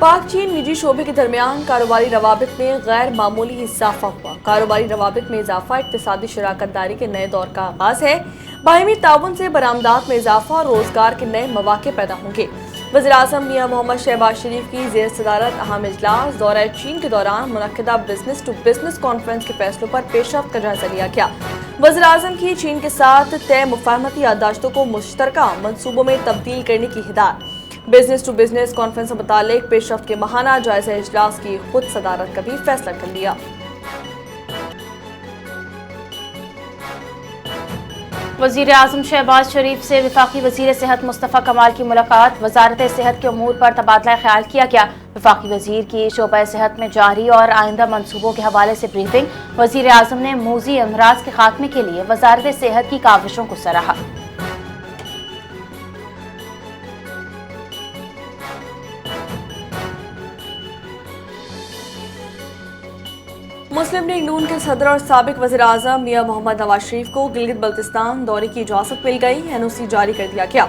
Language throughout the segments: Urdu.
پاک چین نجی شعبے کے درمیان کاروباری روابط میں غیر معمولی اضافہ ہوا۔ کاروباری روابط میں اضافہ اقتصادی شراکت داری کے نئے دور کا آغاز ہے۔ باہمی تعاون سے برآمدات میں اضافہ اور روزگار کے نئے مواقع پیدا ہوں گے۔ وزیراعظم میاں محمد شہباز شریف کی زیر صدارت اہم اجلاس دورہ چین کے دوران منعقدہ بزنس ٹو بزنس کانفرنس کے فیصلوں پر پیش رفت کا جائزہ لیا گیا۔ وزیراعظم کی چین کے ساتھ طے مفاہمتی یادداشتوں کو مشترکہ منصوبوں میں تبدیل کرنے کی ہدایت۔ بزنس ٹو بزنس کانفرنس سے متعلق پیش رفت کے ماہانہ جائزہ اجلاس کی خود صدارت کا بھی فیصلہ کر لیا۔ وزیر اعظم شہباز شریف سے وفاقی وزیر صحت مصطفیٰ کمال کی ملاقات۔ وزارت صحت کے امور پر تبادلہ خیال کیا گیا۔ وفاقی وزیر کی شعبہ صحت میں جاری اور آئندہ منصوبوں کے حوالے سے بریفنگ۔ وزیر اعظم نے موذی امراض کے خاتمے کے لیے وزارت صحت کی کاوشوں کو سراہا۔ مسلم لیگ نون کے صدر اور سابق وزیر اعظم میاں محمد نواز شریف کو گلگت بلتستان دورے کی اجازت مل گئی۔ این او سی جاری کر دیا گیا۔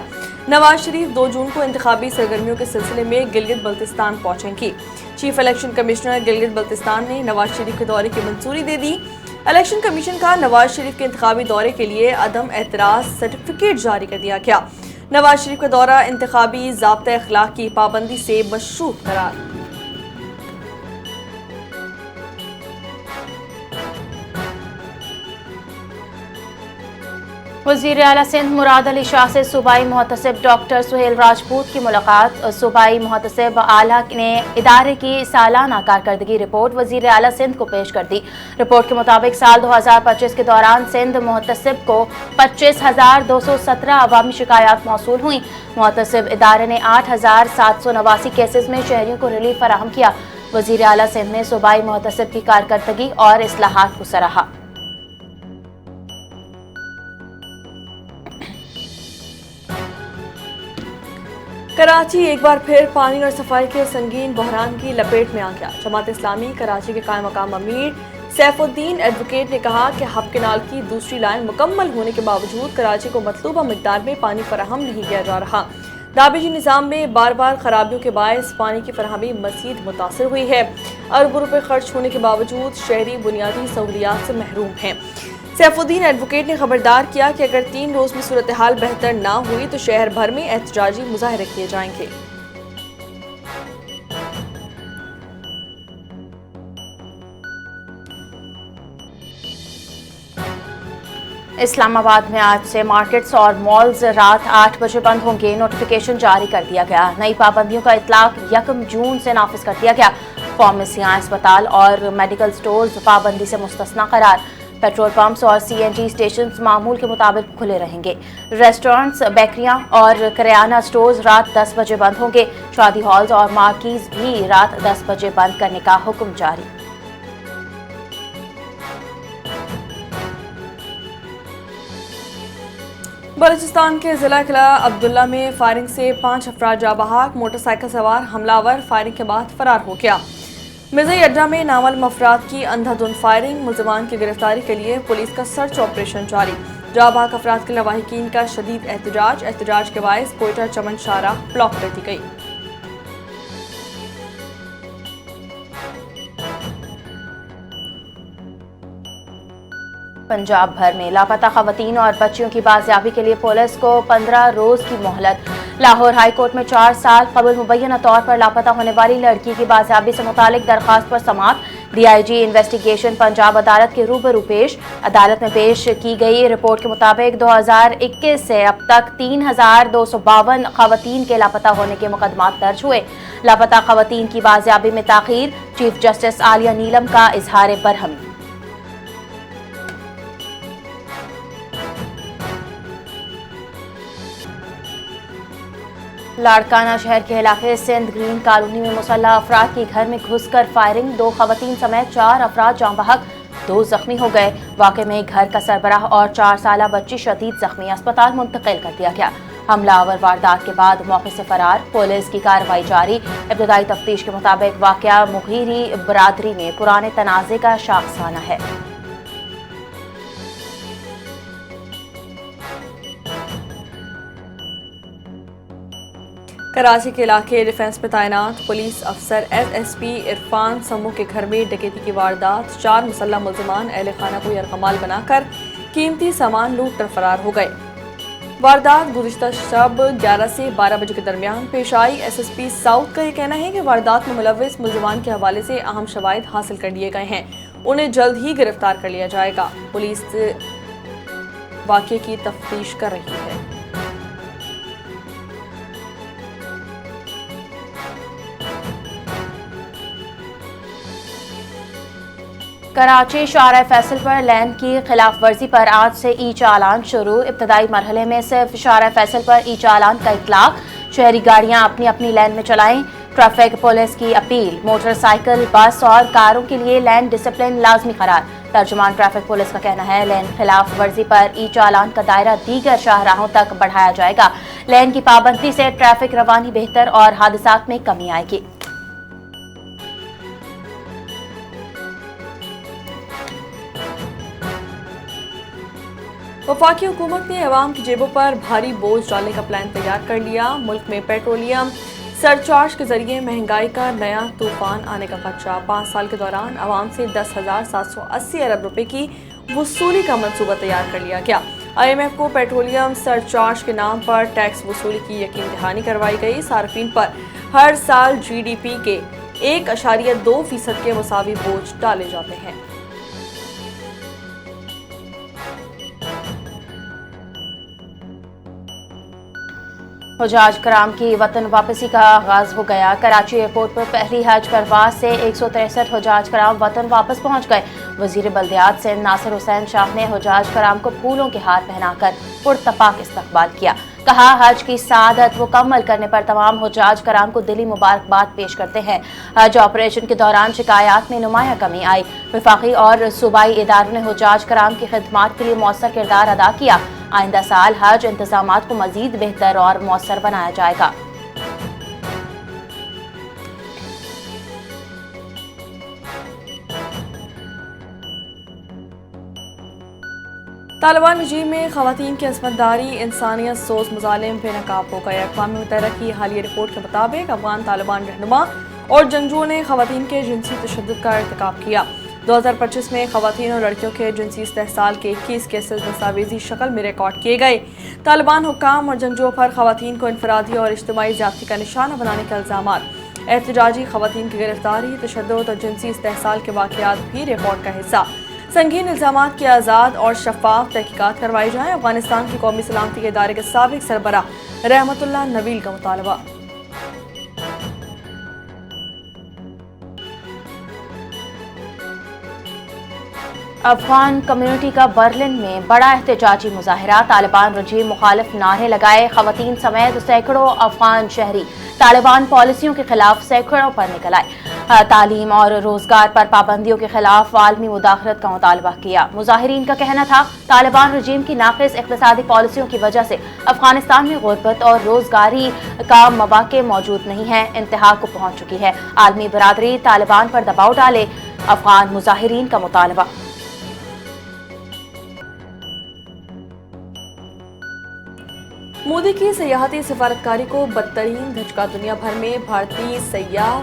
نواز شریف 2 جون کو انتخابی سرگرمیوں کے سلسلے میں گلگت بلتستان پہنچیں گی۔ Chief election commissioner Gilgit Baltistan نے نواز شریف کے دورے کی منظوری دے دی۔ الیکشن کمیشن کا نواز شریف کے انتخابی دورے کے لیے عدم اعتراض سرٹیفکیٹ جاری کر دیا گیا۔ نواز شریف کا دورہ انتخابی ضابطۂ اخلاق کی پابندی سے مشروط قرار۔ وزیر اعلیٰ سندھ مراد علی شاہ سے صوبائی محتسب ڈاکٹر سہیل راجپوت کی ملاقات۔ صوبائی محتسب اعلیٰ نے ادارے کی سالانہ کارکردگی رپورٹ وزیر اعلیٰ سندھ کو پیش کر دی۔ رپورٹ کے مطابق سال 2025 کے دوران سندھ محتسب کو 25,217 عوامی شکایات موصول ہوئیں۔ محتسب ادارے نے 8,789 کیسز میں شہریوں کو ریلیف فراہم کیا۔ وزیر اعلیٰ سندھ نے صوبائی محتسب کی کارکردگی اور اصلاحات کو سراہا۔ کراچی ایک بار پھر پانی اور صفائی کے سنگین بحران کی لپیٹ میں آ گیا۔ جماعت اسلامی کراچی کے قائم مقام امیر سیف الدین ایڈوکیٹ نے کہا کہ ہب کینال کی دوسری لائن مکمل ہونے کے باوجود کراچی کو مطلوبہ مقدار میں پانی فراہم نہیں کیا جا رہا۔ دابیجی نظام میں بار بار خرابیوں کے باعث پانی کی فراہمی مزید متاثر ہوئی ہے۔ اربوں روپے خرچ ہونے کے باوجود شہری بنیادی سہولیات سے محروم ہیں۔ سیف الدین ایڈوکیٹ نے خبردار کیا کہ اگر 3 روز میں صورتحال بہتر نہ ہوئی تو شہر بھر میں احتجاجی مظاہرے کیے جائیں گے۔ اسلام آباد میں آج سے مارکیٹس اور مالز رات 8 بجے بند ہوں گے۔ نوٹیفیکیشن جاری کر دیا گیا۔ نئی پابندیوں کا اطلاق 1 جون سے نافذ کر دیا گیا۔ فارمیسیاں، اسپتال اور میڈیکل سٹورز پابندی سے مستثنی قرار۔ پیٹرول پمپس اور سی این جی اسٹیشنز معمول کے مطابق کھلے رہیں گے۔ ریسٹورنٹس، بیکریاں اور کریانہ سٹورز رات 10 بجے بند ہوں گے۔ شادی ہالز اور مارکیز بھی رات 10 بجے بند کرنے کا حکم جاری۔ بلوچستان کے ضلع قلعہ عبداللہ میں فائرنگ سے 5 افراد جاں بحق، موٹر سائیکل سوار حملہ آور فائرنگ کے بعد فرار ہو گیا۔ مرزائی اڈہ میں نامعلوم افراد کی اندھا دھند فائرنگ، ملزمان کی گرفتاری کے لیے پولیس کا سرچ آپریشن جاری۔ جاں بحق افراد کے لواحقین کا شدید احتجاج کے باعث کوئٹہ چمن شاہراہ بلاک کر دی گئی۔ پنجاب بھر میں لاپتہ خواتین اور بچیوں کی بازیابی کے لیے پولیس کو 15 روز کی مہلت۔ لاہور ہائی کورٹ میں 4 سال قبل مبینہ طور پر لاپتہ ہونے والی لڑکی کی بازیابی سے متعلق درخواست پر سماعت۔ D I G investigation Punjab عدالت کے روبرو پیش۔ عدالت میں پیش کی گئی رپورٹ کے مطابق 2021 سے اب تک 3,252 خواتین کے لاپتہ ہونے کے مقدمات درج ہوئے۔ لاپتہ خواتین کی بازیابی میں تاخیر، چیف جسٹس عالیہ نیلم کا اظہار برہمی۔ لاڑکانہ شہر کے علاقے سندھ گرین کالونی میں مسلح افراد کی گھر میں گھس کر فائرنگ، 2 خواتین سمیت 4 افراد جاں بحق، 2 زخمی ہو گئے۔ واقعے میں گھر کا سربراہ اور 4 سالہ بچی شدید زخمی، اسپتال منتقل کر دیا گیا۔ حملہ آور واردات کے بعد موقع سے فرار، پولیس کی کارروائی جاری۔ ابتدائی تفتیش کے مطابق واقعہ مغیری برادری میں پرانے تنازع کا شاخسانہ ہے۔ کراچی کے علاقے ڈیفنس میں تعینات پولیس افسر ایس پی عرفان سمو کے گھر میں ڈکیتی کی واردات، 4 مسلح ملزمان اہل خانہ کو یرغمال بنا کر قیمتی سامان لوٹ کر فرار ہو گئے۔ واردات گزشتہ شب 11 سے 12 بجے کے درمیان پیش آئی۔ ایس پی ساؤتھ کا یہ کہنا ہے کہ واردات میں ملوث ملزمان کے حوالے سے اہم شواہد حاصل کر لیے گئے ہیں، انہیں جلد ہی گرفتار کر لیا جائے گا۔ پولیس واقعے کی تفتیش کر رہی ہے۔ کراچی شارع فیصل پر لین کی خلاف ورزی پر آج سے ای چالان شروع۔ ابتدائی مرحلے میں صرف شارع فیصل پر ای چالان کا اطلاق، شہری گاڑیاں اپنی اپنی لین میں چلائیں۔ ٹریفک پولیس کی اپیل، موٹر سائیکل، بس اور کاروں کے لیے لین ڈسپلن لازمی قرار۔ ترجمان ٹریفک پولیس کا کہنا ہے لین خلاف ورزی پر ای چالان کا دائرہ دیگر شاہراہوں تک بڑھایا جائے گا۔ لین کی پابندی سے ٹریفک روانی بہتر اور حادثات میں کمی آئے گی۔ وفاقی حکومت نے عوام کی جیبوں پر بھاری بوجھ ڈالنے کا پلان تیار کر لیا۔ ملک میں پیٹرولیم سرچارج کے ذریعے مہنگائی کا نیا طوفان آنے کا خدشہ۔ 5 سال کے دوران عوام سے 10,780 ارب روپے کی وصولی کا منصوبہ تیار کر لیا گیا۔ IMF کو پیٹرولیم سرچارج کے نام پر ٹیکس وصولی کی یقین دہانی کروائی گئی۔ صارفین پر ہر سال GDP کے 1.2% کے مساوی بوجھ ڈالے جاتے ہیں۔ حجاج کرام کی وطن واپسی کا آغاز ہو گیا۔ کراچی ایئرپورٹ پر پہلی حج پرواز سے 163 حجاج کرام وطن واپس پہنچ گئے۔ وزیر بلدیات سندھ ناصر حسین شاہ نے حجاج کرام کو پھولوں کے ہار پہنا کر پرتپاک استقبال کیا۔ کہا حج کی سعادت مکمل کرنے پر تمام حجاج کرام کو دلی مبارکباد پیش کرتے ہیں۔ حج آپریشن کے دوران شکایات میں نمایاں کمی آئی۔ وفاقی اور صوبائی اداروں نے حجاج کرام کی خدمات کے لیے مؤثر کردار ادا کیا۔ آئندہ سال حج انتظامات کو مزید بہتر اور مؤثر بنایا جائے گا۔ طالبان رجیم میں خواتین کی عصمت داری، انسانیت سوز مظالم بے نقاب ہو گئے۔ اقوام متحدہ کی حالیہ رپورٹ کے مطابق افغان طالبان رہنما اور جنگجوؤں نے خواتین کے جنسی تشدد کا ارتکاب کیا۔ 2025 میں خواتین اور لڑکیوں کے جنسی استحصال کے 21 کیسز دستاویزی شکل میں ریکارڈ کیے گئے۔ طالبان حکام اور جنگجوؤں پر خواتین کو انفرادی اور اجتماعی زیادتی کا نشانہ بنانے کے الزامات، احتجاجی خواتین کی گرفتاری، تشدد اور جنسی استحصال کے واقعات بھی رپورٹ کا حصہ۔ سنگین الزامات کی آزاد اور شفاف تحقیقات کروائی جائیں۔ افغانستان کی قومی سلامتی کے ادارے کے سابق سربراہ رحمت اللہ نویل کا مطالبہ۔ افغان کمیونٹی کا برلن میں بڑا احتجاجی مظاہرہ، طالبان رجیم مخالف نعرے لگائے، خواتین سمیت سینکڑوں افغان شہری طالبان پالیسیوں کے خلاف سڑکوں پر نکل آئے۔ تعلیم اور روزگار پر پابندیوں کے خلاف عالمی مداخلت کا مطالبہ کیا۔ مظاہرین کا کہنا تھا طالبان رجیم کی ناقص اقتصادی پالیسیوں کی وجہ سے افغانستان میں غربت اور روزگاری کا مواقع موجود نہیں ہے، انتہا کو پہنچ چکی ہے۔ عالمی برادری طالبان پر دباؤ ڈالے، افغان مظاہرین کا مطالبہ۔ مودی کی سیاحتی سفارتکاری کو بدترین دھچکا، دنیا بھر میں بھارتی سیاح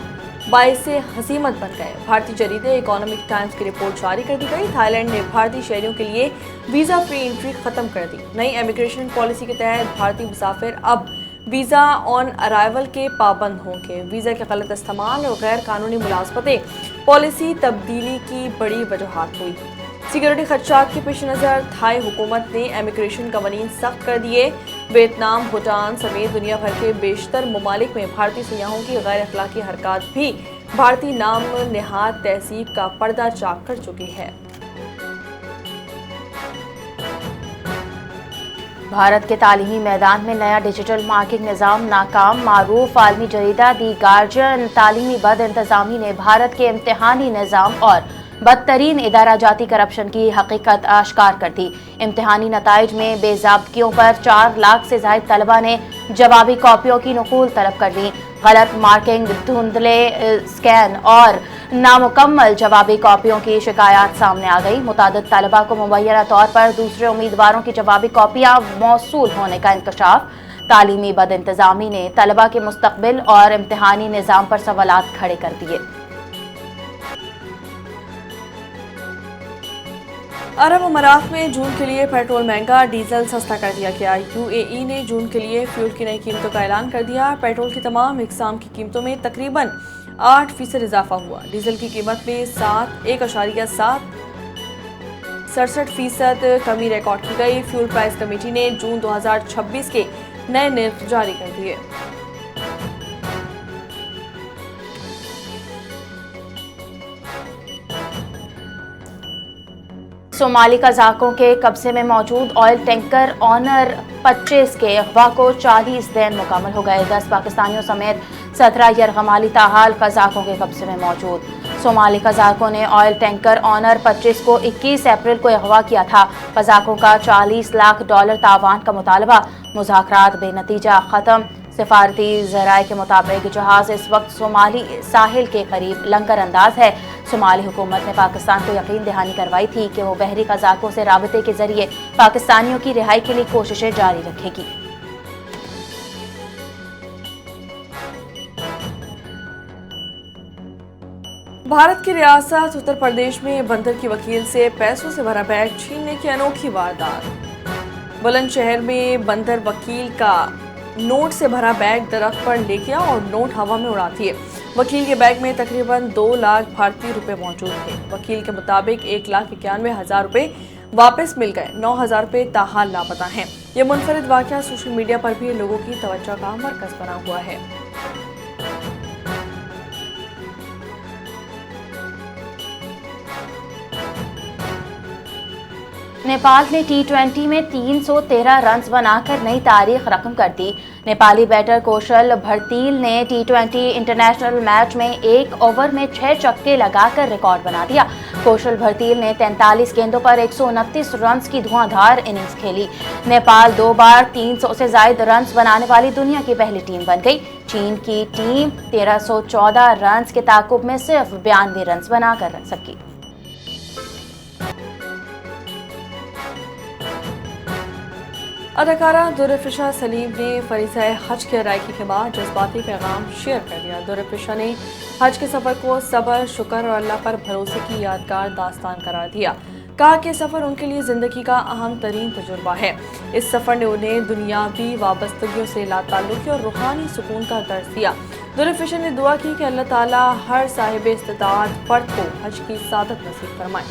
باعث حزیمت بن گئے۔ بھارتی جریدے اکنامک ٹائمز کی رپورٹ جاری کر دی گئی۔ تھائی لینڈ نے بھارتی شہریوں کے لیے ویزا فری انٹری ختم کر دی۔ نئی امیگریشن پالیسی کے تحت بھارتی مسافر اب ویزا آن ارائیول کے پابند ہوں گے۔ ویزا کے غلط استعمال اور غیر قانونی ملازمتیں پالیسی تبدیلی کی بڑی وجوہات ہوئی۔ سیکیورٹی خدشات کے پیش نظر تھائی حکومت نے امیگریشن قوانین سخت کر دیے۔ ویتنام، بھوٹان سمیت دنیا بھر کے بیشتر ممالک میں بھارتی سیاحوں کی غیر اخلاقی حرکات بھی بھارتی نام نہاد تہذیب کا پردہ چاک کر چکی ہے۔ بھارت کے تعلیمی میدان میں نیا ڈیجیٹل مارکنگ نظام ناکام، معروف عالمی جریدہ دی گارجین تعلیمی بد انتظامی نے بھارت کے امتحانی نظام اور بدترین ادارہ جاتی کرپشن کی حقیقت آشکار کر دی۔ امتحانی نتائج میں بے ضابطگیوں پر 4 لاکھ سے زائد طلبہ نے جوابی کاپیوں کی نقول طلب کر لی۔ غلط مارکنگ، دھندلے اسکین اور نامکمل جوابی کاپیوں کی شکایات سامنے آ گئی۔ متعدد طلبہ کو مبینہ طور پر دوسرے امیدواروں کی جوابی کاپیاں موصول ہونے کا انکشاف۔ تعلیمی بد انتظامی نے طلبہ کے مستقبل اور امتحانی نظام پر سوالات کھڑے کر دیے۔ عرب امارات میں جون کے لیے پیٹرول مہنگا، ڈیزل سستا کر دیا گیا۔ UAE نے جون کے لیے فیول کی نئی قیمتوں کا اعلان کر دیا۔ پیٹرول کی تمام اقسام کی قیمتوں میں تقریباً 8% اضافہ ہوا۔ ڈیزل کی قیمت میں 1.67% کمی ریکارڈ کی گئی۔ فیول پرائس کمیٹی نے جون 2026 کے نئے نرخ جاری کر دیے۔ صومالی قزاقوں کے قبضے میں موجود آئل ٹینکر آنر 25 کے اغوا کو 40 دن مکمل ہو گئے۔ 10 پاکستانیوں سمیت 17 یرغمالی تاحال قزاقوں کے قبضے میں موجود۔ صومالی قزاقوں نے آئل ٹینکر آنر 25 کو 21 اپریل کو اغوا کیا تھا۔ قزاقوں کا $40 لاکھ تاوان کا مطالبہ، مذاکرات بے نتیجہ ختم۔ سفارتی ذرائع کے مطابق جہاز اس وقت صومالی ساحل کے قریب لنگر انداز ہے۔ صومالی حکومت نے پاکستان کو یقین دہانی کروائی تھی کہ وہ بحری قزاقوں سے رابطے کے ذریعے پاکستانیوں کی رہائی کے لیے کوششیں جاری رکھے گی۔ بھارت کی ریاست اتر پردیش میں بندر کی وکیل سے پیسوں سے بھرا بیگ چھیننے کی انوکھی واردات۔ بلند شہر میں بندر وکیل کا نوٹ سے بھرا بیگ درخت پر لے گیا اور نوٹ ہوا میں اڑا دیے۔ وکیل کے بیگ میں تقریباً 2 لاکھ بھارتی روپے موجود تھے۔ وکیل کے مطابق 1,91,000 روپے واپس مل گئے، 9,000 روپے تاحال لاپتہ ہیں۔ یہ منفرد واقعہ سوشل میڈیا پر بھی لوگوں کی توجہ کا مرکز بنا ہوا ہے۔ نیپال نے T20 میں 313 رنز بنا کر نئی تاریخ رقم کر دی۔ نیپالی بیٹر کوشل بھرتیل نے T20 انٹرنیشنل میچ میں 1 اوور میں 6 چھکے لگا کر ریکارڈ بنا دیا۔ کوشل بھرتیل نے 43 گیندوں پر 129 رنز کی دھواں دھار اننگز کھیلی۔ نیپال 2 بار 300 سے زائد رنز بنانے والی دنیا کی پہلی ٹیم بن گئی۔ چین کی ٹیم 1314 رنز کے تعاقب میں صرف 92 رنز بنا کر رکھ سکی۔ اداکارہ درفشا سلیم نے فریضہ حج کی ادائیگی کے بعد جذباتی پیغام شیئر کر دیا۔ درفشا نے حج کے سفر کو صبر، شکر اور اللہ پر بھروسے کی یادگار داستان قرار دیا۔ کہا کہ سفر ان کے لیے زندگی کا اہم ترین تجربہ ہے۔ اس سفر نے انہیں دنیاوی وابستگیوں سے لا تعلقی اور روحانی سکون کا درس دیا۔ درفشا نے دعا کی کہ اللہ تعالیٰ ہر صاحب استطاعت فرد کو حج کی سعادت نصیب فرمائے۔